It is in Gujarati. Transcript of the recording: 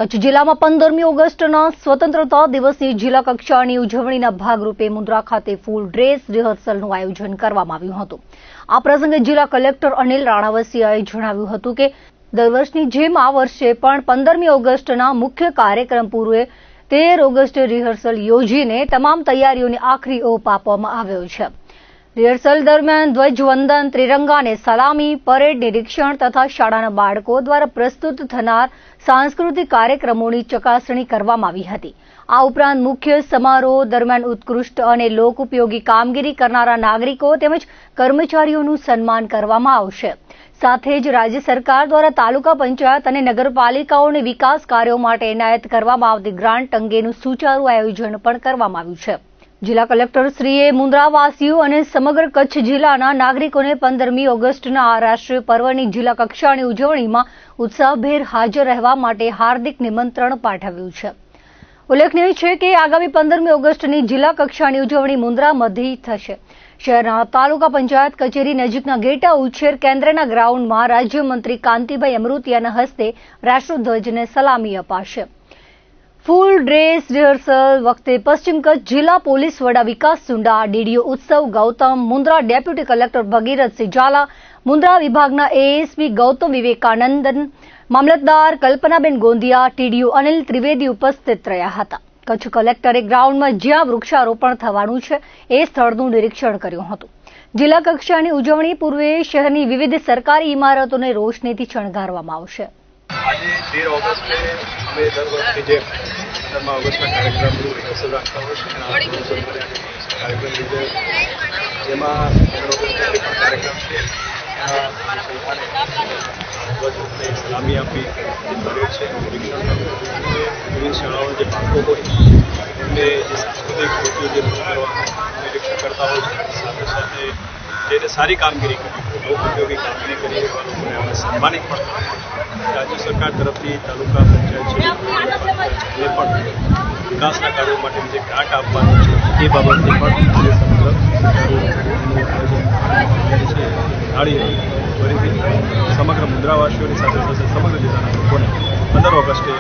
કચ્છ જિલ્લામાં 15મી ઓગસ્ટના સ્વતંત્રતા દિવસની જિલ્લા કક્ષાની ઉજવણીના ભાગરૂપે મુન્દ્રા ખાતે ફૂલ ડ્રેસ રિહર્સલનું આયોજન કરવામાં આવ્યું હતું। આ પ્રસંગે જિલ્લા કલેક્ટર અનિલ રાણાવસિયાએ જણાવ્યું હતું કે દર વર્ષની જેમ આ વર્ષે પણ 15મી ઓગસ્ટના મુખ્ય કાર્યક્રમ પૂર્વે 13 ઓગસ્ટે રિહર્સલ યોજીને તમામ તૈયારીઓને આખરી ઓપ આપવામાં આવ્યો છે। રિહર્સલ દરમિયાન ધ્વજવંદન, ત્રિરંગાને સલામી, પરેડ નિરીક્ષણ તથા શાળાના બાળકો દ્વારા પ્રસ્તુત થનાર સાંસ્કૃતિક કાર્યક્રમોની ચકાસણી કરવામાં આવી હતી। આ ઉપરાંત મુખ્ય સમારોહ દરમિયાન ઉત્કૃષ્ટ અને લોકોપયોગી કામગીરી કરનારા નાગરિકો તેમજ કર્મચારીઓનું સન્માન કરવામાં આવશે। સાથે જ રાજ્ય સરકાર દ્વારા તાલુકા પંચાયત અને નગરપાલિકાઓને વિકાસ કાર્યો માટે એનાયત કરવામાં આવતી ગ્રાન્ટ અંગેનું સુચારુ આયોજન પણ કરવામાં આવ્યું છે। જિલ્લા કલેક્ટર શ્રીએ મુન્દ્રાવાસીઓ અને સમગ્ર કચ્છ જિલ્લાના નાગરિકોને 15મી ઓગસ્ટના આ રાષ્ટ્રીય પર્વની જિલ્લા કક્ષાની ઉજવણીમાં ઉત્સાહભેર હાજર રહેવા માટે હાર્દિક નિમંત્રણ પાઠવ્યું છે। ઉલ્લેખનીય છે કે આગામી 15મી ઓગસ્ટની જિલ્લા કક્ષાની ઉજવણી મુન્દ્રામાંથી થશે। શહેરના તાલુકા પંચાયત કચેરી નજીકના ગેટા ઉછેર કેન્દ્રના ગ્રાઉન્ડમાં રાજ્યમંત્રી કાંતિભાઈ અમૃતિયાના હસ્તે રાષ્ટ્રધ્વજને સલામી અપાશે। ફૂલ ડ્રેસ રિહર્સલ વખતે પશ્ચિમ કચ્છ જિલ્લા પોલીસ વડા વિકાસ સુંડા, ડીડીઓ ઉત્સવ ગૌતમ, મુન્દ્રા ડેપ્યુટી કલેક્ટર ભગીરથસિંહ ઝાલા, મુન્દ્રા વિભાગના એએસપી ગૌતમ વિવેકાનંદન, મામલતદાર કલ્પનાબેન ગોંધિયા, ટીડીઓ અનિલ ત્રિવેદી ઉપસ્થિત રહ્યા હતા। કચ્છ કલેક્ટરે ગ્રાઉન્ડમાં જ્યાં વૃક્ષારોપણ થવાનું છે એ સ્થળનું નિરીક્ષણ કર્યું હતું। જિલ્લા કક્ષાની ઉજવણી પૂર્વે શહેરની વિવિધ સરકારી ઇમારતોને રોશનીથી શણગારવામાં આવશે। આજે 13 ઓગસ્ટે અમે દર વર્ષની જેમ 15મા ઓગસ્ટના કાર્યક્રમનું રિહર્સલ રાખતા હોય છે। કાર્યક્રમ લીધે જેમાં 15 ઓગસ્ટે કાર્યક્રમ છે ધ્વજને સલામી આપી પરેડ છે, નિરીક્ષણ વિવિધ શાળાઓના જે બાળકો હોય એમને જે સાંસ્કૃતિક કૃતિઓ જે રજૂ કરવાનું નિરીક્ષણ કરતા હોય છે, સાથે સાથે જેને સારી કામગીરી કરી લોકોપયોગી કામગીરી કરી એવા લોકોને અમે સન્માનિત પણ કર્યા। રાજ્ય સરકાર તરફથી તાલુકા પંચાયત છે એ પણ વિકાસના કાર્યો માટે જે ગ્રાન્ટ આપવાનું છે એ બાબતની પણ આજે સમગ્ર જાળી ફરીથી સમગ્ર મુન્દ્રાવાસીઓની સાથે સાથે સમગ્ર જિલ્લાના લોકોને 15 ઓગસ્ટે